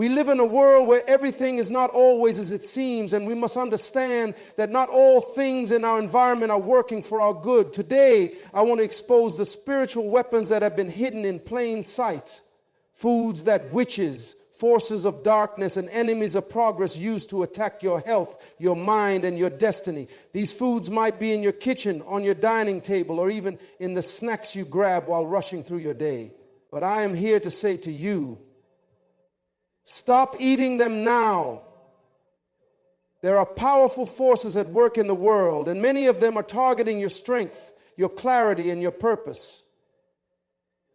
We live in a world where everything is not always as it seems, and we must understand that not all things in our environment are working for our good. Today, I want to expose the spiritual weapons that have been hidden in plain sight. Foods that witches, forces of darkness, and enemies of progress use to attack your health, your mind, and your destiny. These foods might be in your kitchen, on your dining table, or even in the snacks you grab while rushing through your day. But I am here to say to you, stop eating them now. There are powerful forces at work in the world, and many of them are targeting your strength, your clarity, and your purpose.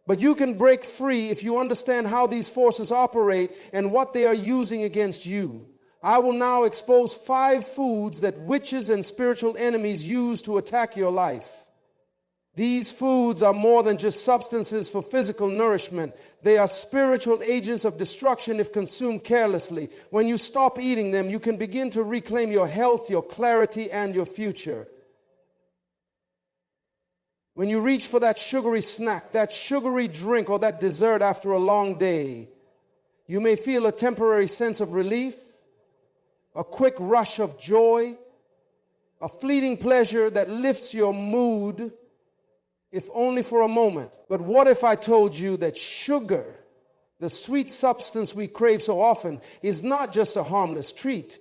But you can break free if you understand how these forces operate and what they are using against you. I will now expose 5 foods that witches and spiritual enemies use to attack your life. These foods are more than just substances for physical nourishment. They are spiritual agents of destruction if consumed carelessly. When you stop eating them, you can begin to reclaim your health, your clarity, and your future. When you reach for that sugary snack, that sugary drink, or that dessert after a long day, you may feel a temporary sense of relief, a quick rush of joy, a fleeting pleasure that lifts your mood, if only for a moment. But what if I told you that sugar, the sweet substance we crave so often, is not just a harmless treat?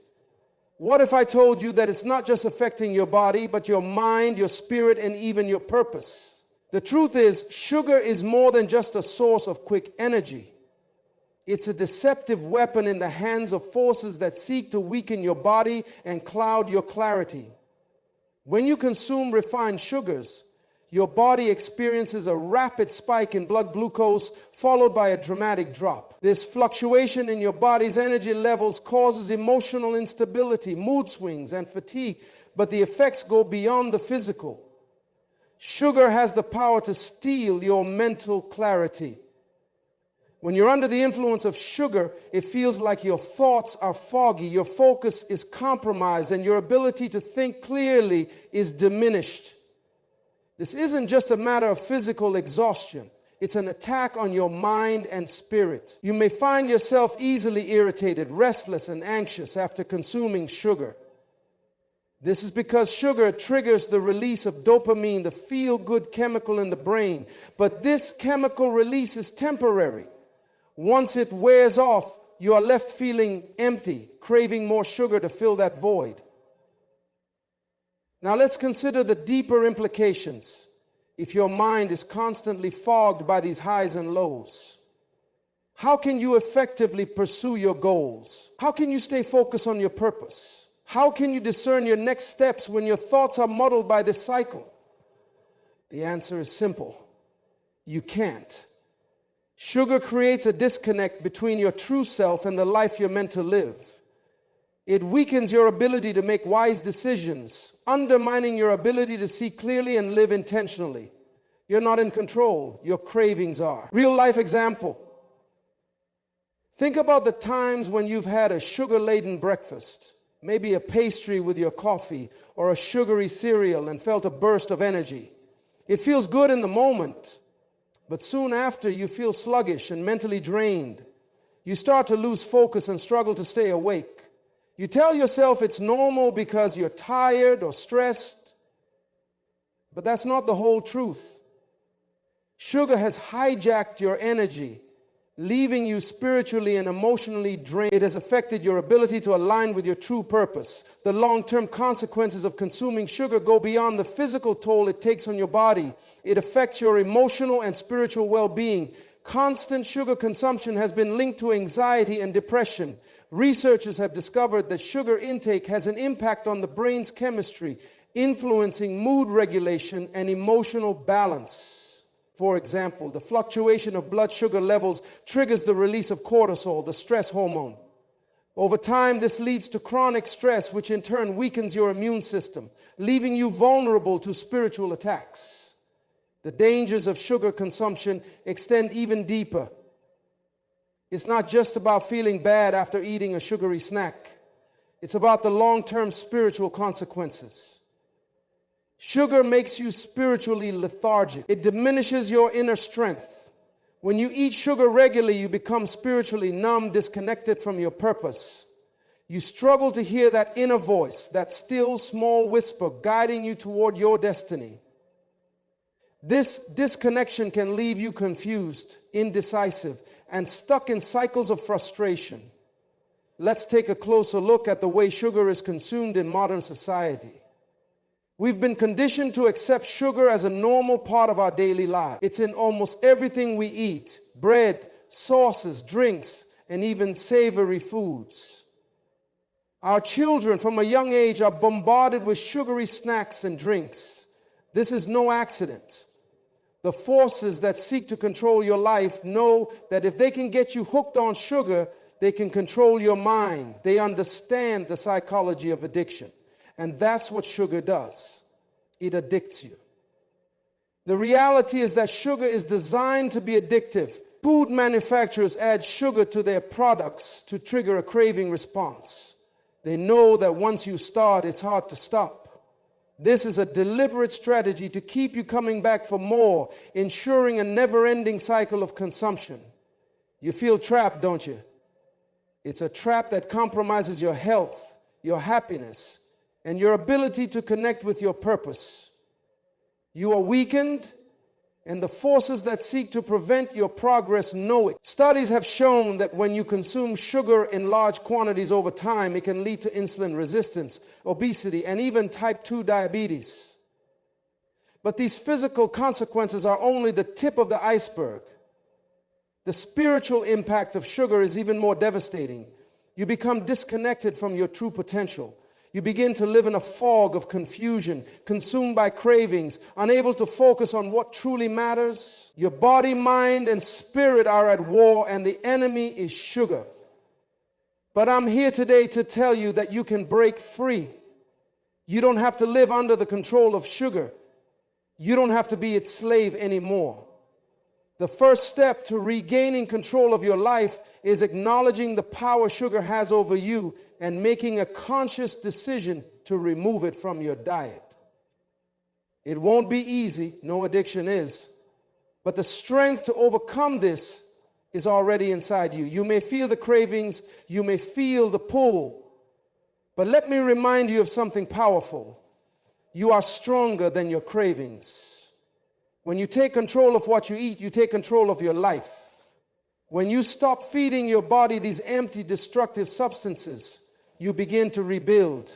What if I told you that it's not just affecting your body, but your mind, your spirit, and even your purpose? The truth is, sugar is more than just a source of quick energy. It's a deceptive weapon in the hands of forces that seek to weaken your body and cloud your clarity. When you consume refined sugars, your body experiences a rapid spike in blood glucose followed by a dramatic drop. This fluctuation in your body's energy levels causes emotional instability, mood swings, and fatigue, but the effects go beyond the physical. Sugar has the power to steal your mental clarity. When you're under the influence of sugar, it feels like your thoughts are foggy, your focus is compromised, and your ability to think clearly is diminished. This isn't just a matter of physical exhaustion. It's an attack on your mind and spirit. You may find yourself easily irritated, restless, and anxious after consuming sugar. This is because sugar triggers the release of dopamine, the feel-good chemical in the brain. But this chemical release is temporary. Once it wears off, you are left feeling empty, craving more sugar to fill that void. Now let's consider the deeper implications if your mind is constantly fogged by these highs and lows. How can you effectively pursue your goals? How can you stay focused on your purpose? How can you discern your next steps when your thoughts are muddled by this cycle? The answer is simple. You can't. Sugar creates a disconnect between your true self and the life you're meant to live. It weakens your ability to make wise decisions, undermining your ability to see clearly and live intentionally. You're not in control. Your cravings are. Real life example. Think about the times when you've had a sugar-laden breakfast, maybe a pastry with your coffee or a sugary cereal, and felt a burst of energy. It feels good in the moment, but soon after you feel sluggish and mentally drained. You start to lose focus and struggle to stay awake. You tell yourself it's normal because you're tired or stressed, but that's not the whole truth. Sugar has hijacked your energy, leaving you spiritually and emotionally drained. It has affected your ability to align with your true purpose. The long-term consequences of consuming sugar go beyond the physical toll it takes on your body. It affects your emotional and spiritual well-being. Constant sugar consumption has been linked to anxiety and depression. Researchers have discovered that sugar intake has an impact on the brain's chemistry, influencing mood regulation and emotional balance. For example, the fluctuation of blood sugar levels triggers the release of cortisol, the stress hormone. Over time, this leads to chronic stress, which in turn weakens your immune system, leaving you vulnerable to spiritual attacks. The dangers of sugar consumption extend even deeper. It's not just about feeling bad after eating a sugary snack. It's about the long-term spiritual consequences. Sugar makes you spiritually lethargic. It diminishes your inner strength. When you eat sugar regularly, you become spiritually numb, disconnected from your purpose. You struggle to hear that inner voice, that still small whisper guiding you toward your destiny. This disconnection can leave you confused, indecisive, and stuck in cycles of frustration. Let's take a closer look at the way sugar is consumed in modern society. We've been conditioned to accept sugar as a normal part of our daily life. It's in almost everything we eat: bread, sauces, drinks, and even savory foods. Our children from a young age are bombarded with sugary snacks and drinks. This is no accident. The forces that seek to control your life know that if they can get you hooked on sugar, they can control your mind. They understand the psychology of addiction. And that's what sugar does. It addicts you. The reality is that sugar is designed to be addictive. Food manufacturers add sugar to their products to trigger a craving response. They know that once you start, it's hard to stop. This is a deliberate strategy to keep you coming back for more, ensuring a never-ending cycle of consumption. You feel trapped, don't you? It's a trap that compromises your health, your happiness, and your ability to connect with your purpose. You are weakened, and the forces that seek to prevent your progress know it. Studies have shown that when you consume sugar in large quantities over time, it can lead to insulin resistance, obesity, and even type 2 diabetes. But these physical consequences are only the tip of the iceberg. The spiritual impact of sugar is even more devastating. You become disconnected from your true potential. You begin to live in a fog of confusion, consumed by cravings, unable to focus on what truly matters. Your body, mind, and spirit are at war, and the enemy is sugar. But I'm here today to tell you that you can break free. You don't have to live under the control of sugar. You don't have to be its slave anymore. The first step to regaining control of your life is acknowledging the power sugar has over you and making a conscious decision to remove it from your diet. It won't be easy, no addiction is, but the strength to overcome this is already inside you. You may feel the cravings, you may feel the pull, but let me remind you of something powerful. You are stronger than your cravings. When you take control of what you eat, you take control of your life. When you stop feeding your body these empty, destructive substances, you begin to rebuild.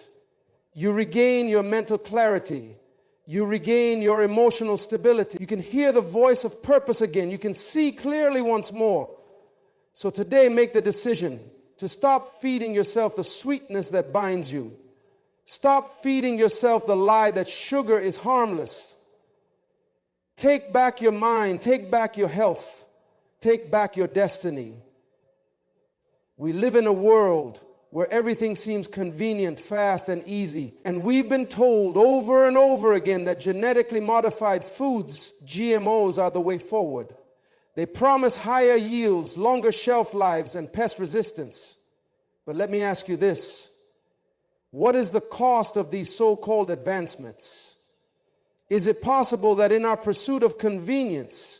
You regain your mental clarity. You regain your emotional stability. You can hear the voice of purpose again. You can see clearly once more. So today, make the decision to stop feeding yourself the sweetness that binds you. Stop feeding yourself the lie that sugar is harmless. Take back your mind, take back your health, take back your destiny. We live in a world where everything seems convenient, fast, and easy. And we've been told over and over again that genetically modified foods, GMOs, are the way forward. They promise higher yields, longer shelf lives, and pest resistance. But let me ask you this. What is the cost of these so-called advancements? Is it possible that in our pursuit of convenience,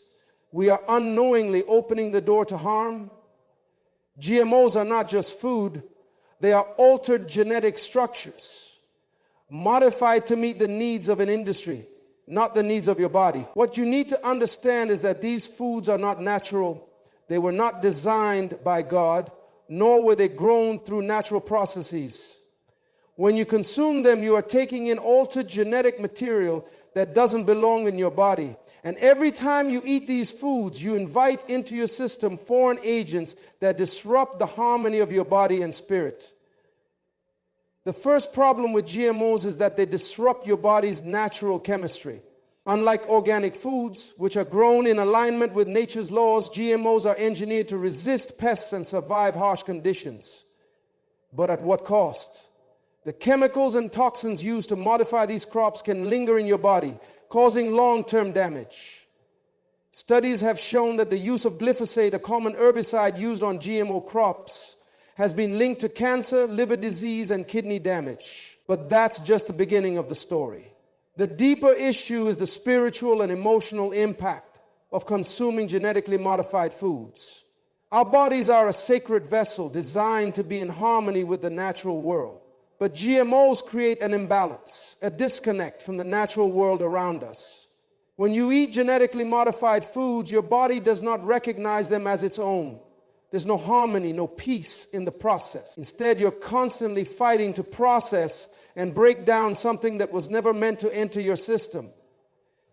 we are unknowingly opening the door to harm? GMOs are not just food, they are altered genetic structures, modified to meet the needs of an industry, not the needs of your body. What you need to understand is that these foods are not natural, they were not designed by God, nor were they grown through natural processes. When you consume them, you are taking in altered genetic material that doesn't belong in your body. And every time you eat these foods, you invite into your system foreign agents that disrupt the harmony of your body and spirit. The first problem with GMOs is that they disrupt your body's natural chemistry. Unlike organic foods, which are grown in alignment with nature's laws, GMOs are engineered to resist pests and survive harsh conditions. But at what cost? The chemicals and toxins used to modify these crops can linger in your body, causing long-term damage. Studies have shown that the use of glyphosate, a common herbicide used on GMO crops, has been linked to cancer, liver disease, and kidney damage. But that's just the beginning of the story. The deeper issue is the spiritual and emotional impact of consuming genetically modified foods. Our bodies are a sacred vessel designed to be in harmony with the natural world. But GMOs create an imbalance, a disconnect from the natural world around us. When you eat genetically modified foods, your body does not recognize them as its own. There's no harmony, no peace in the process. Instead, you're constantly fighting to process and break down something that was never meant to enter your system.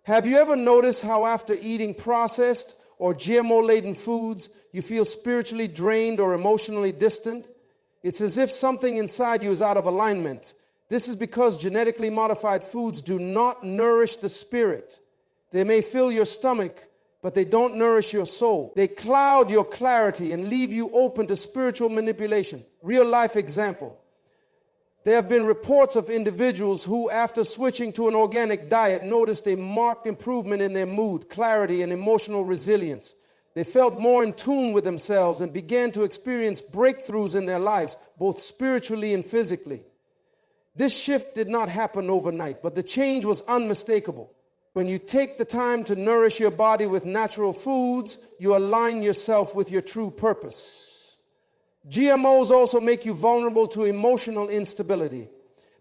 Have you ever noticed how after eating processed or GMO-laden foods, you feel spiritually drained or emotionally distant? It's as if something inside you is out of alignment. This is because genetically modified foods do not nourish the spirit. They may fill your stomach, but they don't nourish your soul. They cloud your clarity and leave you open to spiritual manipulation. Real life example. There have been reports of individuals who, after switching to an organic diet, noticed a marked improvement in their mood, clarity, and emotional resilience. They felt more in tune with themselves and began to experience breakthroughs in their lives, both spiritually and physically. This shift did not happen overnight, but the change was unmistakable. When you take the time to nourish your body with natural foods, you align yourself with your true purpose. GMOs also make you vulnerable to emotional instability.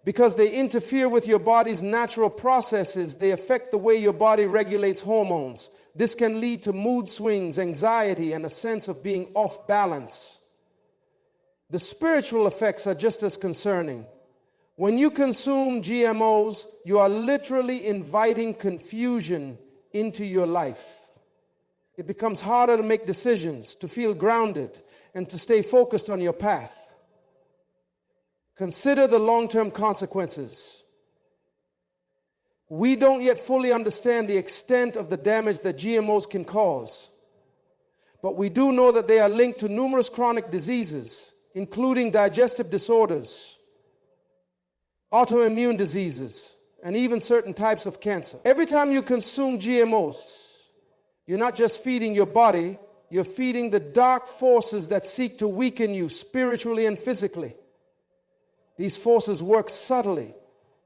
Because they interfere with your body's natural processes, they affect the way your body regulates hormones. This can lead to mood swings, anxiety, and a sense of being off balance. The spiritual effects are just as concerning. When you consume GMOs, you are literally inviting confusion into your life. It becomes harder to make decisions, to feel grounded, and to stay focused on your path. Consider the long-term consequences. We don't yet fully understand the extent of the damage that GMOs can cause, but we do know that they are linked to numerous chronic diseases, including digestive disorders, autoimmune diseases, and even certain types of cancer. Every time you consume GMOs, you're not just feeding your body, you're feeding the dark forces that seek to weaken you spiritually and physically. These forces work subtly,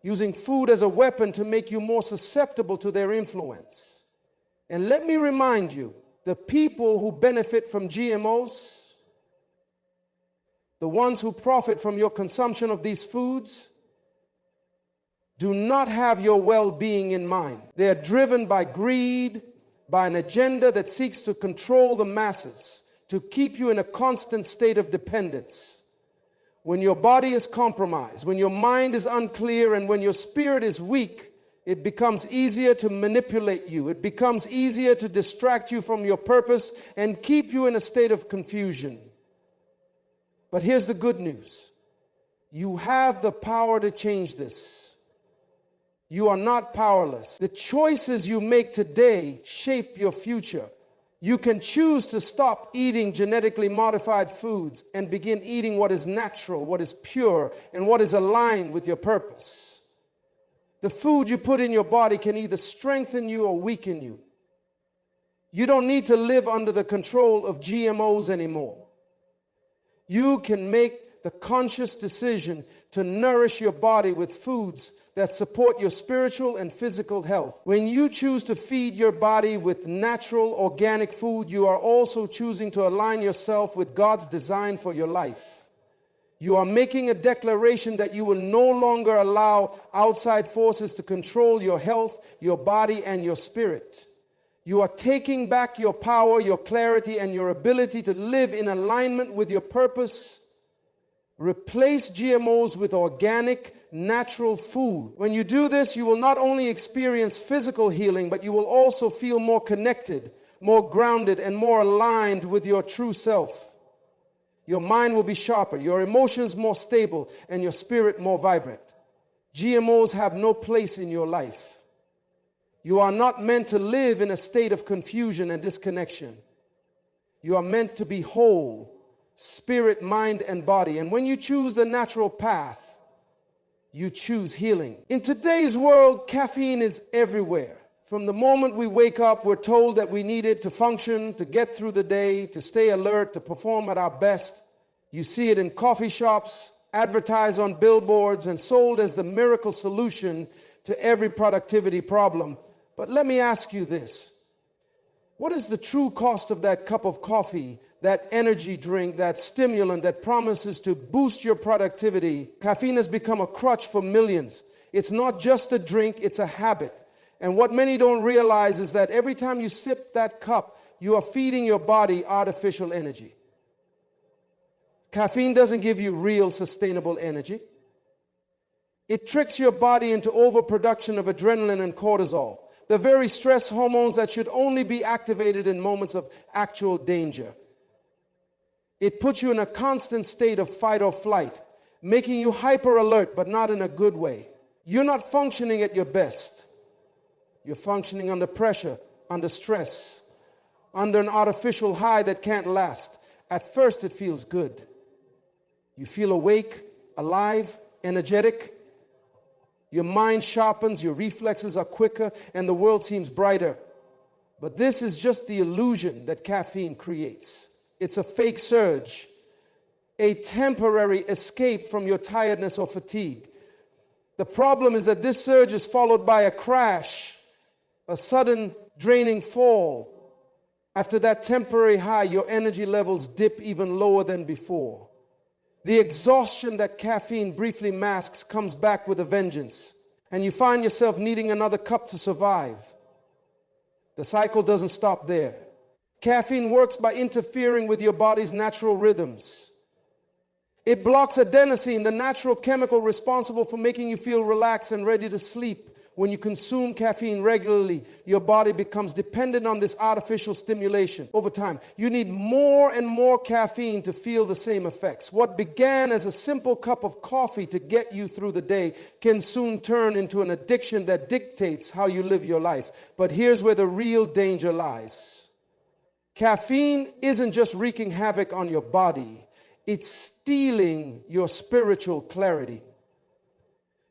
using food as a weapon to make you more susceptible to their influence. And let me remind you, the people who benefit from GMOs, the ones who profit from your consumption of these foods, do not have your well-being in mind. They are driven by greed, by an agenda that seeks to control the masses, to keep you in a constant state of dependence. When your body is compromised, when your mind is unclear, and when your spirit is weak, it becomes easier to manipulate you. It becomes easier to distract you from your purpose and keep you in a state of confusion. But here's the good news. You have the power to change this. You are not powerless. The choices you make today shape your future. You can choose to stop eating genetically modified foods and begin eating what is natural, what is pure, and what is aligned with your purpose. The food you put in your body can either strengthen you or weaken you. You don't need to live under the control of GMOs anymore. You can make the conscious decision to nourish your body with foods that support your spiritual and physical health. When you choose to feed your body with natural, organic food, you are also choosing to align yourself with God's design for your life. You are making a declaration that you will no longer allow outside forces to control your health, your body, and your spirit. You are taking back your power, your clarity, and your ability to live in alignment with your purpose. Replace GMOs with organic, natural food. When you do this, you will not only experience physical healing, but you will also feel more connected, more grounded, and more aligned with your true self. Your mind will be sharper, your emotions more stable, and your spirit more vibrant. GMOs have no place in your life. You are not meant to live in a state of confusion and disconnection. You are meant to be whole, spirit, mind, and body. And when you choose the natural path, you choose healing. In today's world, caffeine is everywhere. From the moment we wake up, we're told that we need it to function, to get through the day, to stay alert, to perform at our best. You see it in coffee shops, advertised on billboards, and sold as the miracle solution to every productivity problem. But let me ask you this. What is the true cost of that cup of coffee, that energy drink, that stimulant that promises to boost your productivity? Caffeine has become a crutch for millions. It's not just a drink, it's a habit. And what many don't realize is that every time you sip that cup, you are feeding your body artificial energy. Caffeine doesn't give you real sustainable energy. It tricks your body into overproduction of adrenaline and cortisol, the very stress hormones that should only be activated in moments of actual danger. It puts you in a constant state of fight or flight, making you hyper alert, but not in a good way. You're not functioning at your best. You're functioning under pressure, under stress, under an artificial high that can't last. At first, it feels good. You feel awake, alive, energetic. Your mind sharpens, your reflexes are quicker, and the world seems brighter. But this is just the illusion that caffeine creates. It's a fake surge, a temporary escape from your tiredness or fatigue. The problem is that this surge is followed by a crash, a sudden draining fall. After that temporary high, your energy levels dip even lower than before. The exhaustion that caffeine briefly masks comes back with a vengeance, and you find yourself needing another cup to survive. The cycle doesn't stop there. Caffeine works by interfering with your body's natural rhythms. It blocks adenosine, the natural chemical responsible for making you feel relaxed and ready to sleep. When you consume caffeine regularly, your body becomes dependent on this artificial stimulation. Over time, you need more and more caffeine to feel the same effects. What began as a simple cup of coffee to get you through the day can soon turn into an addiction that dictates how you live your life. But here's where the real danger lies. Caffeine isn't just wreaking havoc on your body, it's stealing your spiritual clarity.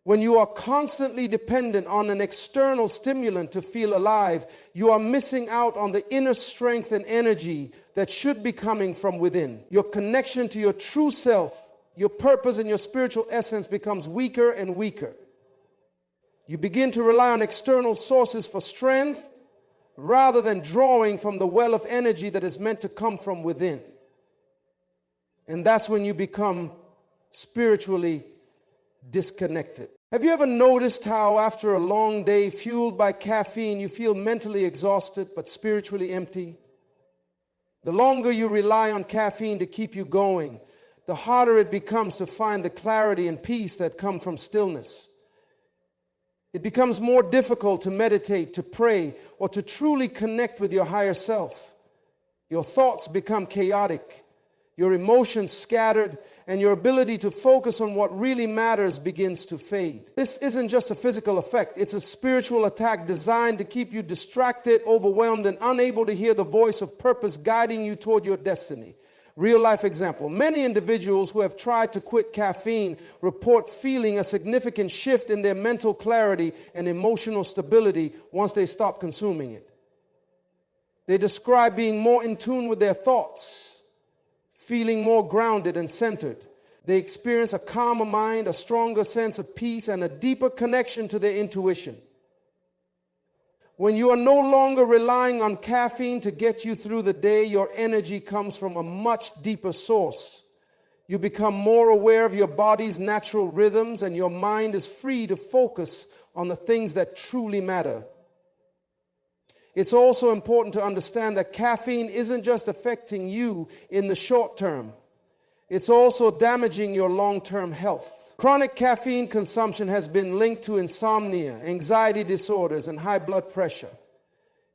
When you are constantly dependent on an external stimulant to feel alive, you are missing out on the inner strength and energy that should be coming from within. Your connection to your true self, your purpose, and your spiritual essence becomes weaker and weaker. You begin to rely on external sources for strength rather than drawing from the well of energy that is meant to come from within. And that's when you become spiritually disconnected. Have you ever noticed how after a long day fueled by caffeine, you feel mentally exhausted but spiritually empty? The longer you rely on caffeine to keep you going, the harder it becomes to find the clarity and peace that come from stillness. It becomes more difficult to meditate, to pray, or to truly connect with your higher self. Your thoughts become chaotic, your emotions scattered, and your ability to focus on what really matters begins to fade. This isn't just a physical effect, it's a spiritual attack designed to keep you distracted, overwhelmed, and unable to hear the voice of purpose guiding you toward your destiny. Real life example. Many individuals who have tried to quit caffeine report feeling a significant shift in their mental clarity and emotional stability once they stop consuming it. They describe being more in tune with their thoughts, feeling more grounded and centered. They experience a calmer mind, a stronger sense of peace, and a deeper connection to their intuition. When you are no longer relying on caffeine to get you through the day, your energy comes from a much deeper source. You become more aware of your body's natural rhythms, and your mind is free to focus on the things that truly matter. It's also important to understand that caffeine isn't just affecting you in the short term. It's also damaging your long-term health. Chronic caffeine consumption has been linked to insomnia, anxiety disorders, and high blood pressure.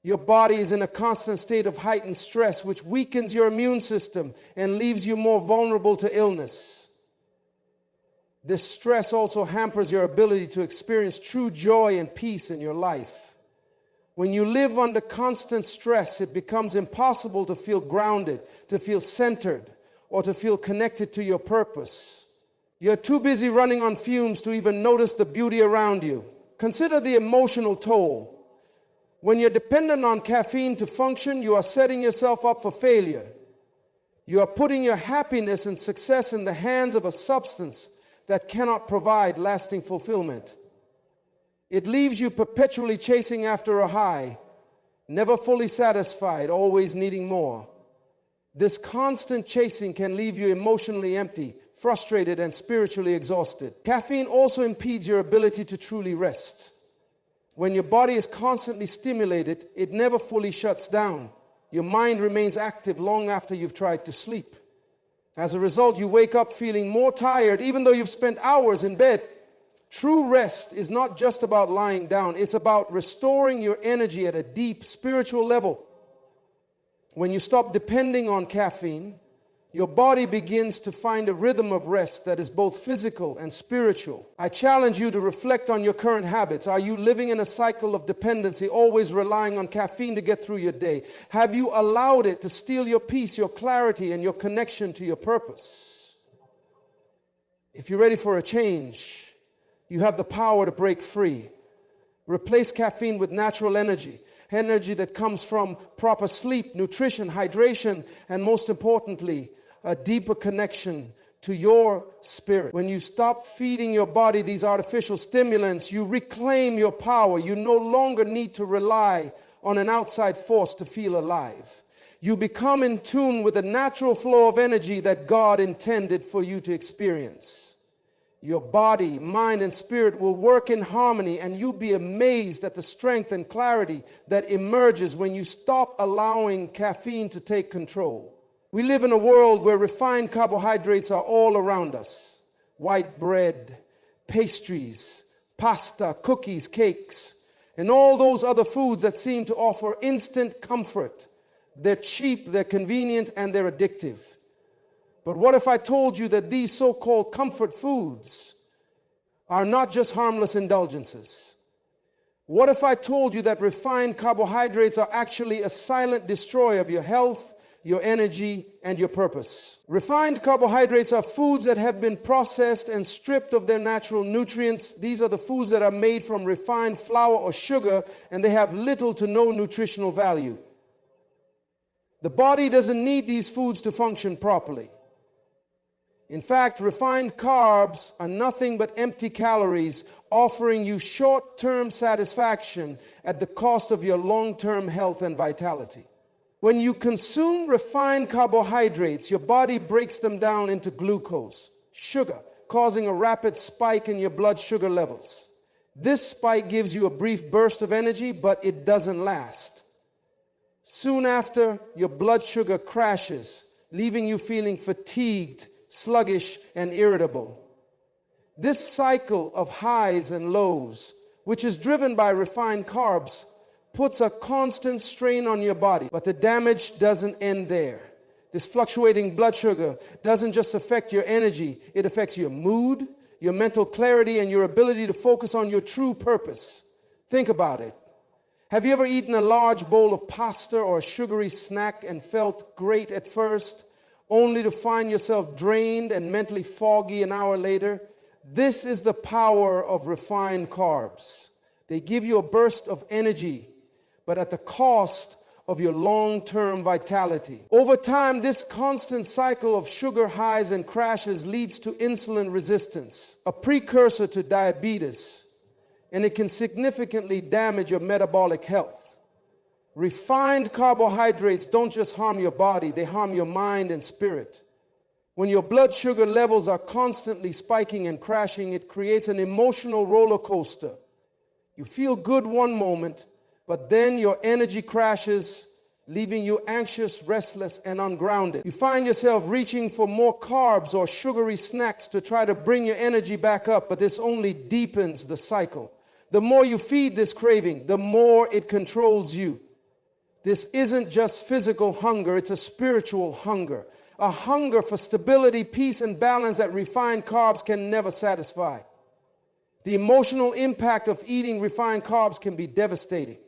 Your body is in a constant state of heightened stress, which weakens your immune system and leaves you more vulnerable to illness. This stress also hampers your ability to experience true joy and peace in your life. When you live under constant stress, it becomes impossible to feel grounded, to feel centered, or to feel connected to your purpose. You're too busy running on fumes to even notice the beauty around you. Consider the emotional toll. When you're dependent on caffeine to function, you are setting yourself up for failure. You are putting your happiness and success in the hands of a substance that cannot provide lasting fulfillment. It leaves you perpetually chasing after a high, never fully satisfied, always needing more. This constant chasing can leave you emotionally empty, frustrated, and spiritually exhausted. Caffeine also impedes your ability to truly rest. When your body is constantly stimulated, it never fully shuts down. Your mind remains active long after you've tried to sleep. As a result, you wake up feeling more tired, even though you've spent hours in bed. True rest is not just about lying down. It's about restoring your energy at a deep spiritual level. When you stop depending on caffeine, your body begins to find a rhythm of rest that is both physical and spiritual. I challenge you to reflect on your current habits. Are you living in a cycle of dependency, always relying on caffeine to get through your day? Have you allowed it to steal your peace, your clarity, and your connection to your purpose? If you're ready for a change, you have the power to break free. Replace caffeine with natural energy that comes from proper sleep, nutrition, hydration, and most importantly, a deeper connection to your spirit. When you stop feeding your body these artificial stimulants, you reclaim your power. You no longer need to rely on an outside force to feel alive. You become in tune with the natural flow of energy that God intended for you to experience. Your body, mind, and spirit will work in harmony, and you'll be amazed at the strength and clarity that emerges when you stop allowing caffeine to take control. We live in a world where refined carbohydrates are all around us. White bread, pastries, pasta, cookies, cakes, and all those other foods that seem to offer instant comfort. They're cheap, they're convenient, and they're addictive. But what if I told you that these so-called comfort foods are not just harmless indulgences? What if I told you that refined carbohydrates are actually a silent destroyer of your health, your energy, and your purpose? Refined carbohydrates are foods that have been processed and stripped of their natural nutrients. These are the foods that are made from refined flour or sugar, and they have little to no nutritional value. The body doesn't need these foods to function properly. In fact, refined carbs are nothing but empty calories, offering you short-term satisfaction at the cost of your long-term health and vitality. When you consume refined carbohydrates, your body breaks them down into glucose, sugar, causing a rapid spike in your blood sugar levels. This spike gives you a brief burst of energy, but it doesn't last. Soon after, your blood sugar crashes, leaving you feeling fatigued, sluggish, and irritable. This cycle of highs and lows, which is driven by refined carbs, puts a constant strain on your body. But the damage doesn't end there. This fluctuating blood sugar doesn't just affect your energy, it affects your mood, your mental clarity, and your ability to focus on your true purpose. Think about it. Have you ever eaten a large bowl of pasta or a sugary snack and felt great at first, only to find yourself drained and mentally foggy an hour later? This is the power of refined carbs. They give you a burst of energy, but at the cost of your long-term vitality. Over time, this constant cycle of sugar highs and crashes leads to insulin resistance, a precursor to diabetes, and it can significantly damage your metabolic health. Refined carbohydrates don't just harm your body, they harm your mind and spirit. When your blood sugar levels are constantly spiking and crashing, it creates an emotional roller coaster. You feel good one moment, but then your energy crashes, leaving you anxious, restless, and ungrounded. You find yourself reaching for more carbs or sugary snacks to try to bring your energy back up, but this only deepens the cycle. The more you feed this craving, the more it controls you. This isn't just physical hunger, it's a spiritual hunger. A hunger for stability, peace, and balance that refined carbs can never satisfy. The emotional impact of eating refined carbs can be devastating.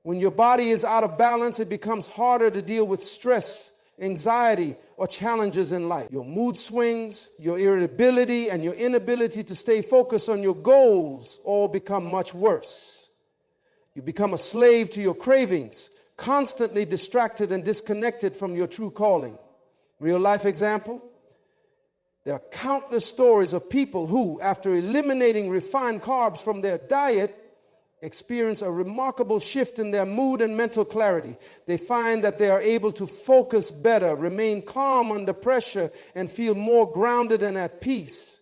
When your body is out of balance, it becomes harder to deal with stress, anxiety, or challenges in life. Your mood swings, your irritability, and your inability to stay focused on your goals all become much worse. You become a slave to your cravings, constantly distracted and disconnected from your true calling. Real life example? There are countless stories of people who, after eliminating refined carbs from their diet, experience a remarkable shift in their mood and mental clarity. They find that they are able to focus better, remain calm under pressure, and feel more grounded and at peace.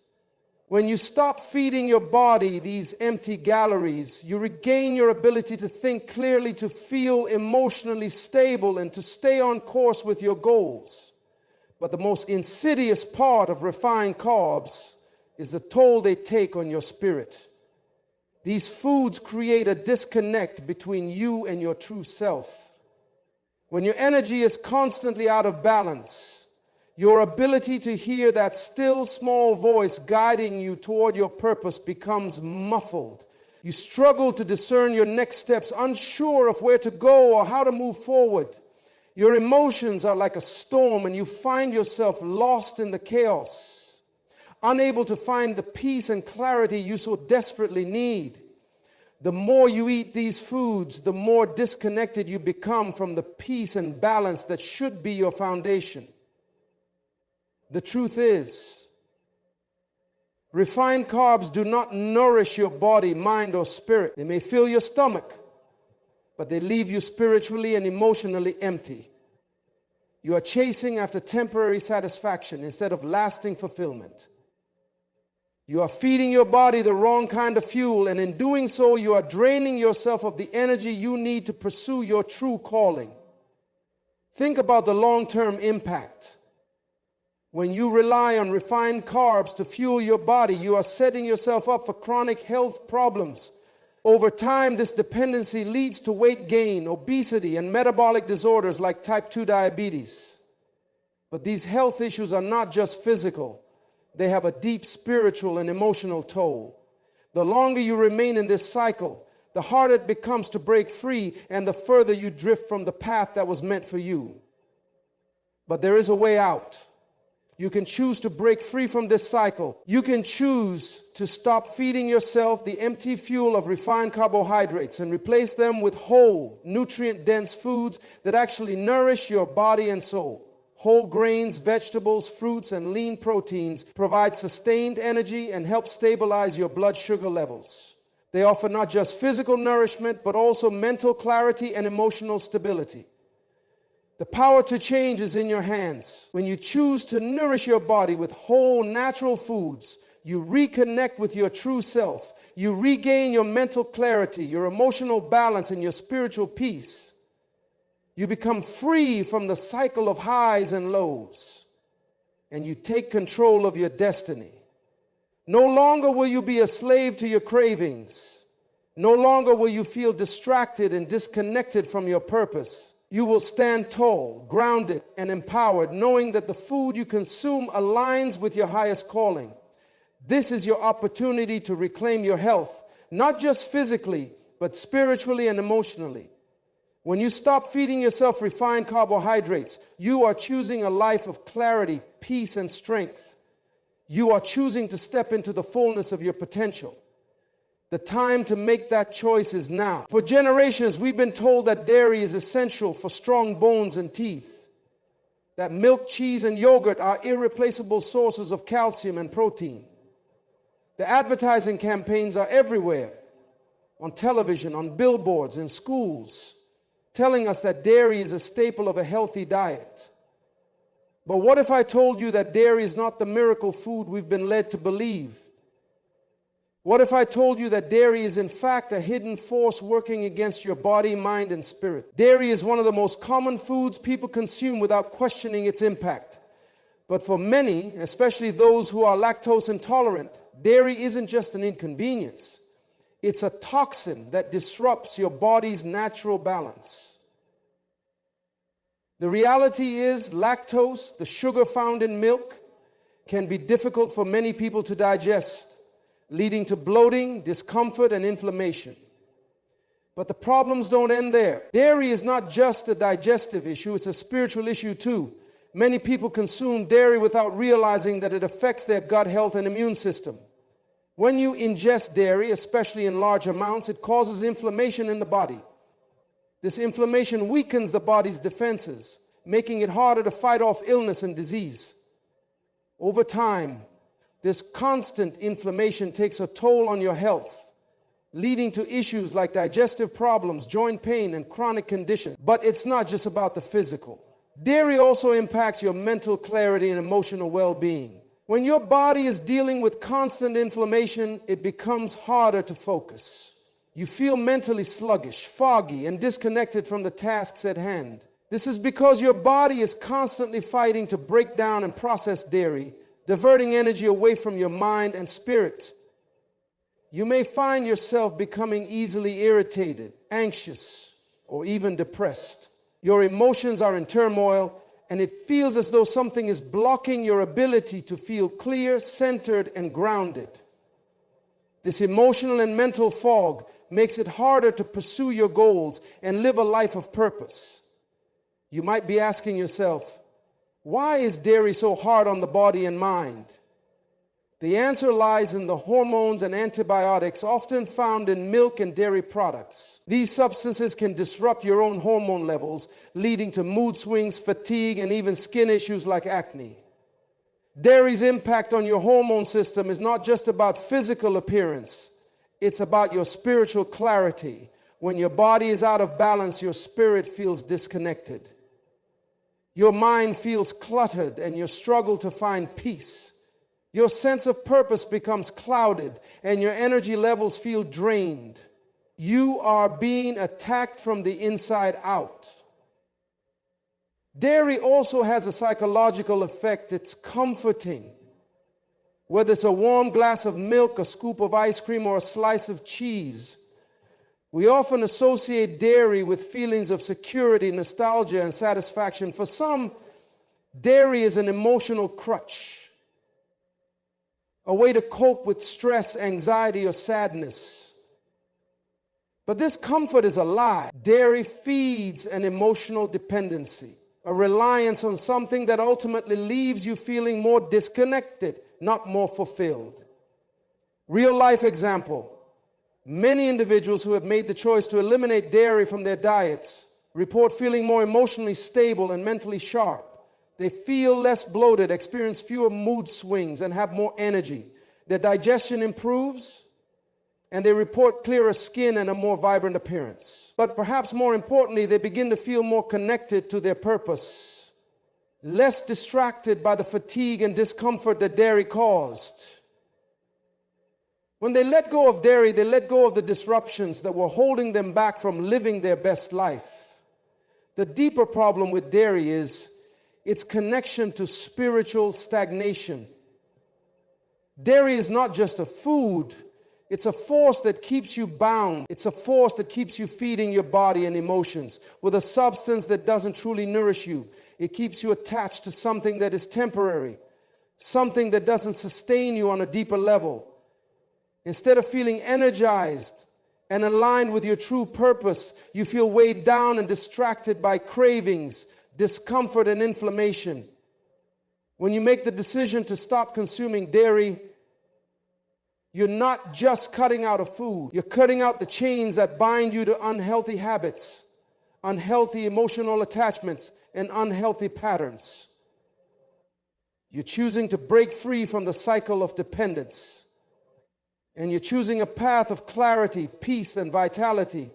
When you stop feeding your body these empty galleries, you regain your ability to think clearly, to feel emotionally stable, and to stay on course with your goals. But the most insidious part of refined carbs is the toll they take on your spirit. These foods create a disconnect between you and your true self. When your energy is constantly out of balance, your ability to hear that still small voice guiding you toward your purpose becomes muffled. You struggle to discern your next steps, unsure of where to go or how to move forward. Your emotions are like a storm, and you find yourself lost in the chaos, unable to find the peace and clarity you so desperately need. The more you eat these foods, the more disconnected you become from the peace and balance that should be your foundation. The truth is, refined carbs do not nourish your body, mind, or spirit. They may fill your stomach, but they leave you spiritually and emotionally empty. You are chasing after temporary satisfaction instead of lasting fulfillment. You are feeding your body the wrong kind of fuel, and in doing so, you are draining yourself of the energy you need to pursue your true calling. Think about the long-term impact. When you rely on refined carbs to fuel your body, you are setting yourself up for chronic health problems. Over time, this dependency leads to weight gain, obesity, and metabolic disorders like type 2 diabetes. But these health issues are not just physical. They have a deep spiritual and emotional toll. The longer you remain in this cycle, the harder it becomes to break free, and the further you drift from the path that was meant for you. But there is a way out. You can choose to break free from this cycle. You can choose to stop feeding yourself the empty fuel of refined carbohydrates and replace them with whole, nutrient-dense foods that actually nourish your body and soul. Whole grains, vegetables, fruits, and lean proteins provide sustained energy and help stabilize your blood sugar levels. They offer not just physical nourishment, but also mental clarity and emotional stability. The power to change is in your hands. When you choose to nourish your body with whole, natural foods, you reconnect with your true self. You regain your mental clarity, your emotional balance, and your spiritual peace. You become free from the cycle of highs and lows, and you take control of your destiny. No longer will you be a slave to your cravings. No longer will you feel distracted and disconnected from your purpose. You will stand tall, grounded, and empowered, knowing that the food you consume aligns with your highest calling. This is your opportunity to reclaim your health, not just physically, but spiritually and emotionally. When you stop feeding yourself refined carbohydrates, you are choosing a life of clarity, peace, and strength. You are choosing to step into the fullness of your potential. The time to make that choice is now. For generations, we've been told that dairy is essential for strong bones and teeth, that milk, cheese, and yogurt are irreplaceable sources of calcium and protein. The advertising campaigns are everywhere, on television, on billboards, in schools, telling us that dairy is a staple of a healthy diet. But what if I told you that dairy is not the miracle food we've been led to believe? What if I told you that dairy is in fact a hidden force working against your body, mind, and spirit? Dairy is one of the most common foods people consume without questioning its impact. But for many, especially those who are lactose intolerant, dairy isn't just an inconvenience. It's a toxin that disrupts your body's natural balance. The reality is, lactose, the sugar found in milk, can be difficult for many people to digest, leading to bloating, discomfort, and inflammation. But the problems don't end there. Dairy is not just a digestive issue, it's a spiritual issue too. Many people consume dairy without realizing that it affects their gut health and immune system. When you ingest dairy, especially in large amounts, it causes inflammation in the body. This inflammation weakens the body's defenses, making it harder to fight off illness and disease. Over time, this constant inflammation takes a toll on your health, leading to issues like digestive problems, joint pain, and chronic conditions. But it's not just about the physical. Dairy also impacts your mental clarity and emotional well-being. When your body is dealing with constant inflammation, it becomes harder to focus. You feel mentally sluggish, foggy, and disconnected from the tasks at hand. This is because your body is constantly fighting to break down and process dairy, diverting energy away from your mind and spirit. You may find yourself becoming easily irritated, anxious, or even depressed. Your emotions are in turmoil, and it feels as though something is blocking your ability to feel clear, centered, and grounded. This emotional and mental fog makes it harder to pursue your goals and live a life of purpose. You might be asking yourself, why is dairy so hard on the body and mind? The answer lies in the hormones and antibiotics often found in milk and dairy products. These substances can disrupt your own hormone levels, leading to mood swings, fatigue, and even skin issues like acne. Dairy's impact on your hormone system is not just about physical appearance. It's about your spiritual clarity. When your body is out of balance, your spirit feels disconnected. Your mind feels cluttered, and you struggle to find peace. Your sense of purpose becomes clouded, and your energy levels feel drained. You are being attacked from the inside out. Dairy also has a psychological effect. It's comforting. Whether it's a warm glass of milk, a scoop of ice cream, or a slice of cheese, we often associate dairy with feelings of security, nostalgia, and satisfaction. For some, dairy is an emotional crutch, a way to cope with stress, anxiety, or sadness. But this comfort is a lie. Dairy feeds an emotional dependency, a reliance on something that ultimately leaves you feeling more disconnected, not more fulfilled. Real life example. Many individuals who have made the choice to eliminate dairy from their diets report feeling more emotionally stable and mentally sharp. They feel less bloated, experience fewer mood swings, and have more energy. Their digestion improves, and they report clearer skin and a more vibrant appearance. But perhaps more importantly, they begin to feel more connected to their purpose, less distracted by the fatigue and discomfort that dairy caused. When they let go of dairy, they let go of the disruptions that were holding them back from living their best life. The deeper problem with dairy is its connection to spiritual stagnation. Dairy is not just a food, it's a force that keeps you bound. It's a force that keeps you feeding your body and emotions with a substance that doesn't truly nourish you. It keeps you attached to something that is temporary, something that doesn't sustain you on a deeper level. Instead of feeling energized and aligned with your true purpose, you feel weighed down and distracted by cravings, discomfort, and inflammation. When you make the decision to stop consuming dairy, you're not just cutting out a food. You're cutting out the chains that bind you to unhealthy habits, unhealthy emotional attachments, and unhealthy patterns. You're choosing to break free from the cycle of dependence. And you're choosing a path of clarity, peace, and vitality.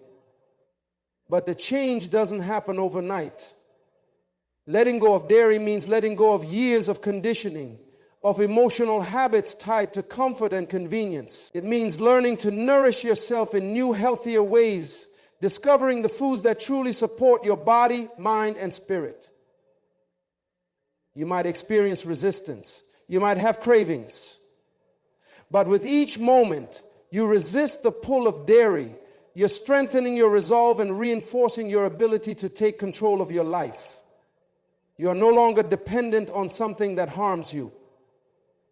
But the change doesn't happen overnight. Letting go of dairy means letting go of years of conditioning, of emotional habits tied to comfort and convenience. It means learning to nourish yourself in new, healthier ways, discovering the foods that truly support your body, mind, and spirit. You might experience resistance. You might have cravings. But with each moment, you resist the pull of dairy. You're strengthening your resolve and reinforcing your ability to take control of your life. You are no longer dependent on something that harms you,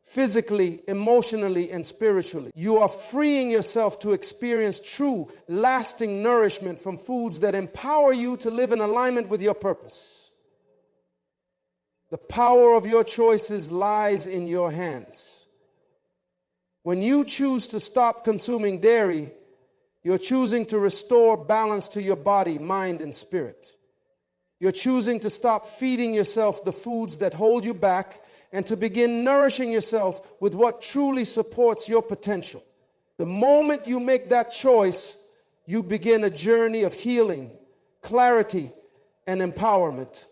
physically, emotionally, and spiritually. You are freeing yourself to experience true, lasting nourishment from foods that empower you to live in alignment with your purpose. The power of your choices lies in your hands. When you choose to stop consuming dairy, you're choosing to restore balance to your body, mind, and spirit. You're choosing to stop feeding yourself the foods that hold you back and to begin nourishing yourself with what truly supports your potential. The moment you make that choice, you begin a journey of healing, clarity, and empowerment.